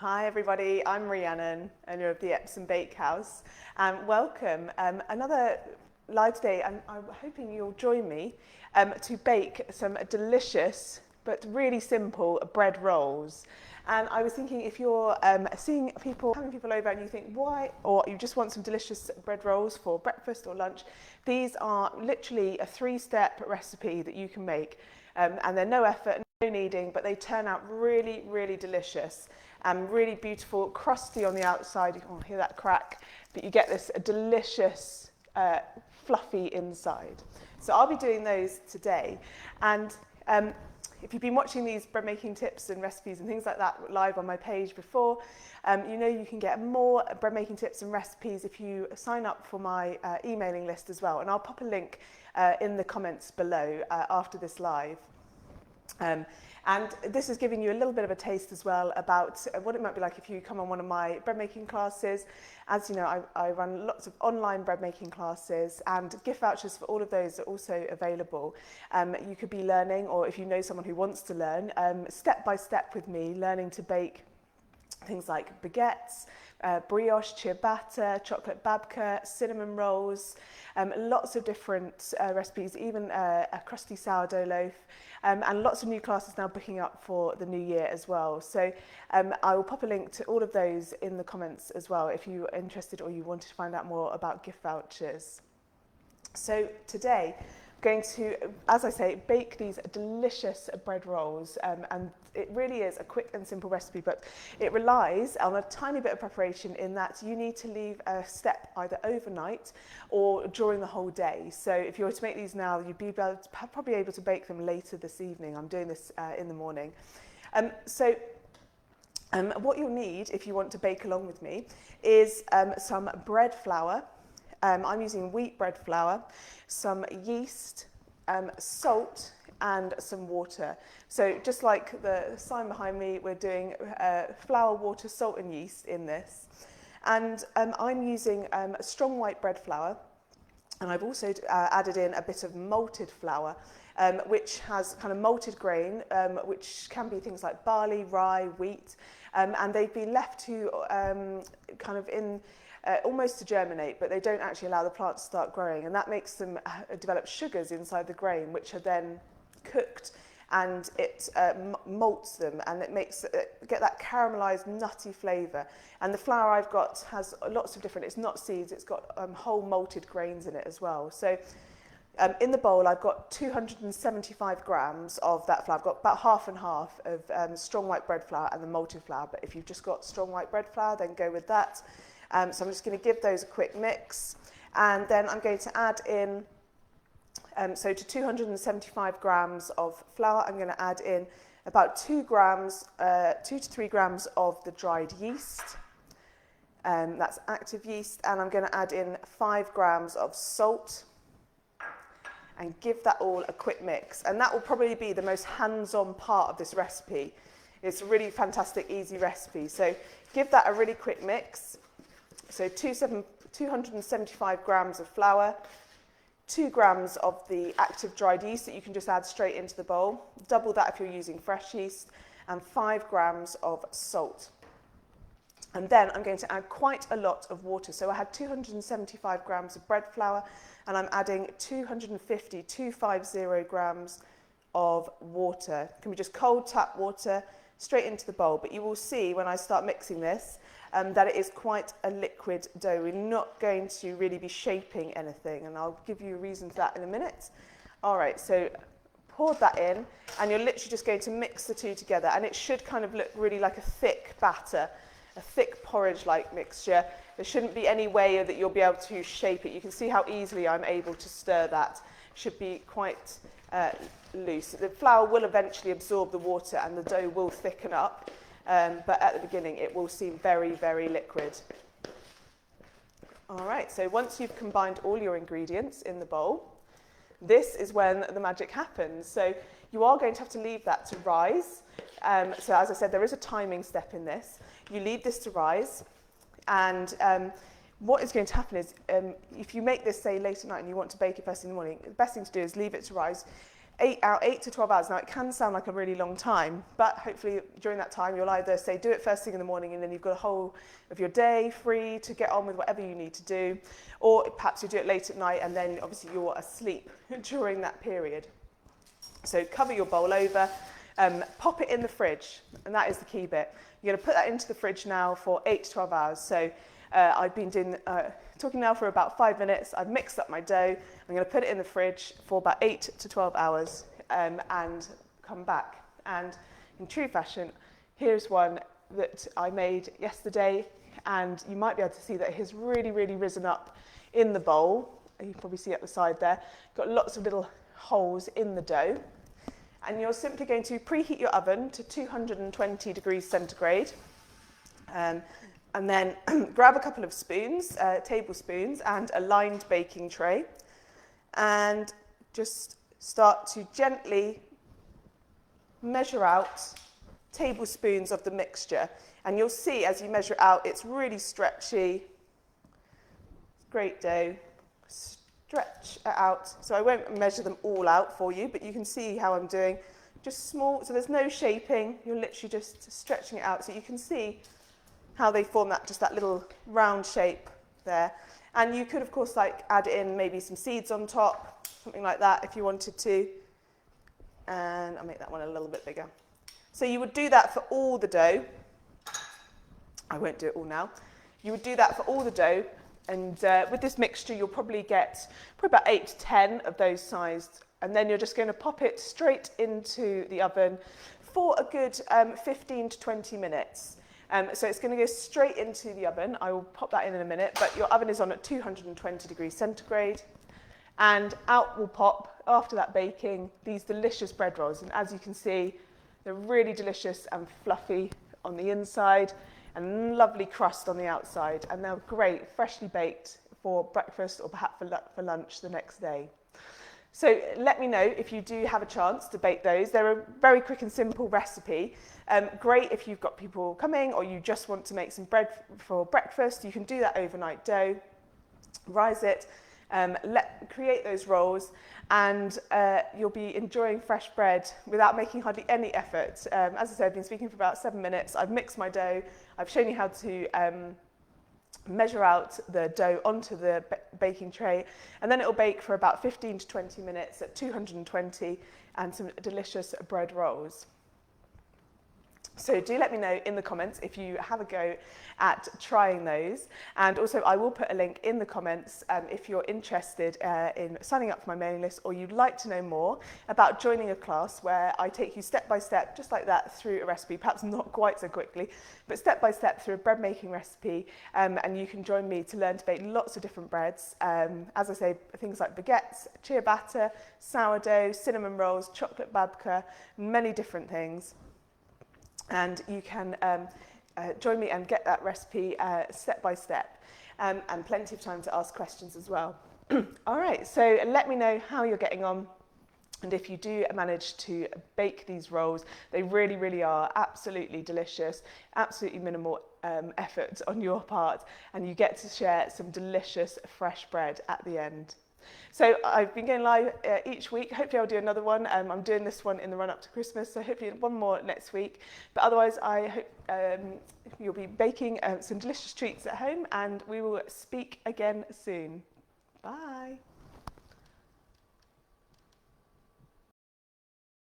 Hi everybody, I'm Rhiannon, owner of the Epsom Bakehouse, and welcome. Another live day, and I'm hoping you'll join me to bake some delicious but really simple bread rolls. And I was thinking, if you're seeing people, having people over and you think, why, or you just want some delicious bread rolls for breakfast or lunch, these are literally a 3-step recipe that you can make, and they're no effort, no kneading, but they turn out really, really delicious and really beautiful, crusty on the outside. You can hear that crack, but you get this delicious, fluffy inside. So I'll be doing those today. And if you've been watching these bread making tips and recipes and things like that live on my page before, you know you can get more bread making tips and recipes if you sign up for my emailing list as well. And I'll pop a link in the comments below after this live. And this is giving you a little bit of a taste as well about what it might be like if you come on one of my bread making classes. As you know, I run lots of online bread making classes, and gift vouchers for all of those are also available. You could be learning, or if you know someone who wants to learn, step by step with me, learning to bake things like baguettes, brioche, ciabatta, chocolate babka, cinnamon rolls, lots of different recipes, even a crusty sourdough loaf, and lots of new classes now booking up for the new year as well. So I will pop a link to all of those in the comments as well if you're interested or you wanted to find out more about gift vouchers. So today, going to, as I say, bake these delicious bread rolls, and it really is a quick and simple recipe, but it relies on a tiny bit of preparation in that you need to leave a step either overnight or during the whole day. So if you were to make these now, you'd be probably able to bake them later this evening. I'm doing this in the morning. What you'll need if you want to bake along with me is some bread flour. I'm using wheat bread flour, some yeast, salt, and some water. So just like the sign behind me, we're doing flour, water, salt, and yeast in this. And I'm using strong white bread flour, and I've also added in a bit of malted flour, which has kind of malted grain, which can be things like barley, rye, wheat, and they've been left to kind of in almost to germinate, but they don't actually allow the plant to start growing, and that makes them develop sugars inside the grain, which are then cooked, and it malts them, and it makes get that caramelized nutty flavor. And the flour I've got has lots of different, it's not seeds, it's got whole malted grains in it as well. So in the bowl I've got 275 grams of that flour. I've got about half and half of strong white bread flour and the malted flour, but if you've just got strong white bread flour, then go with that. So I'm just going to give those a quick mix, and then I'm going to add in, so to 275 grams of flour, I'm going to add in about 2 to 3 grams of the dried yeast, that's active yeast, and I'm going to add in 5 grams of salt, and give that all a quick mix. And that will probably be the most hands-on part of this recipe. It's a really fantastic, easy recipe. So give that a really quick mix. So 275 grams of flour, 2 grams of the active dried yeast that you can just add straight into the bowl, double that if you're using fresh yeast, and 5 grams of salt. And then I'm going to add quite a lot of water. So I had 275 grams of bread flour, and I'm adding 250 grams of water. It can be just cold tap water straight into the bowl, but you will see when I start mixing this that it is quite a liquid dough. We're not going to really be shaping anything, and I'll give you a reason for that in a minute. All right, so pour that in, and you're literally just going to mix the two together, and it should kind of look really like a thick batter, a thick porridge-like mixture. There shouldn't be any way that you'll be able to shape it. You can see how easily I'm able to stir that. It should be quite loose. The flour will eventually absorb the water and the dough will thicken up, but at the beginning it will seem very, very liquid. All right, so once you've combined all your ingredients in the bowl, this is when the magic happens. So you are going to have to leave that to rise. So as I said, there is a timing step in this. You leave this to rise, and what is going to happen is if you make this, say, late at night and you want to bake it first in the morning, the best thing to do is leave it to rise. 8 to 12 hours. Now, it can sound like a really long time, but hopefully during that time, you'll either say do it first thing in the morning and then you've got a whole of your day free to get on with whatever you need to do, or perhaps you do it late at night and then obviously you're asleep during that period. So cover your bowl over, pop it in the fridge, and that is the key bit. You're going to put that into the fridge now for 8 to 12 hours. So I've been talking now for about 5 minutes. I've mixed up my dough. I'm going to put it in the fridge for about 8 to 12 hours and come back. And in true fashion, here's one that I made yesterday, and you might be able to see that it has really, really risen up in the bowl. You can probably see at the side there. Got lots of little holes in the dough. And you're simply going to preheat your oven to 220 degrees centigrade. And then grab a couple of spoons, tablespoons, and a lined baking tray. And just start to gently measure out tablespoons of the mixture. And you'll see as you measure it out, it's really stretchy. Great dough. Stretch it out. So I won't measure them all out for you, but you can see how I'm doing. Just small, so there's no shaping. You're literally just stretching it out so you can see how they form that little round shape there. And you could, of course, like add in maybe some seeds on top, something like that if you wanted to. And I'll make that one a little bit bigger. So you would do that for all the dough. I won't do it all now. You would do that for all the dough. And with this mixture, you'll probably get probably about 8 to 10 of those sized. And then you're just going to pop it straight into the oven for a good 15 to 20 minutes. So it's going to go straight into the oven. I will pop that in a minute, but your oven is on at 220 degrees centigrade. And out will pop, after that baking, these delicious bread rolls. And as you can see, they're really delicious and fluffy on the inside and lovely crust on the outside. And they're great, freshly baked for breakfast or perhaps for lunch the next day. So let me know if you do have a chance to bake those. They're a very quick and simple recipe. Great if you've got people coming or you just want to make some bread for breakfast. You can do that overnight dough, rise it, create those rolls, and you'll be enjoying fresh bread without making hardly any effort. As I said, I've been speaking for about 7 minutes. I've mixed my dough. I've shown you how to measure out the dough onto the baking tray, and then it will bake for about 15 to 20 minutes at 220 and some delicious bread rolls. So do let me know in the comments if you have a go at trying those. And also I will put a link in the comments if you're interested in signing up for my mailing list, or you'd like to know more about joining a class where I take you step by step, just like that, through a recipe, perhaps not quite so quickly, but step by step through a bread making recipe. And you can join me to learn to bake lots of different breads. As I say, things like baguettes, ciabatta, sourdough, cinnamon rolls, chocolate babka, many different things. And you can join me and get that recipe step by step, and plenty of time to ask questions as well. All right, so let me know how you're getting on, and if you do manage to bake these rolls, they really, really are absolutely delicious, absolutely minimal effort on your part, and you get to share some delicious fresh bread at the end. So I've been going live each week. Hopefully I'll do another one. I'm doing this one in the run up to Christmas, so hopefully one more next week. But otherwise, I hope you'll be baking some delicious treats at home, and we will speak again soon. Bye.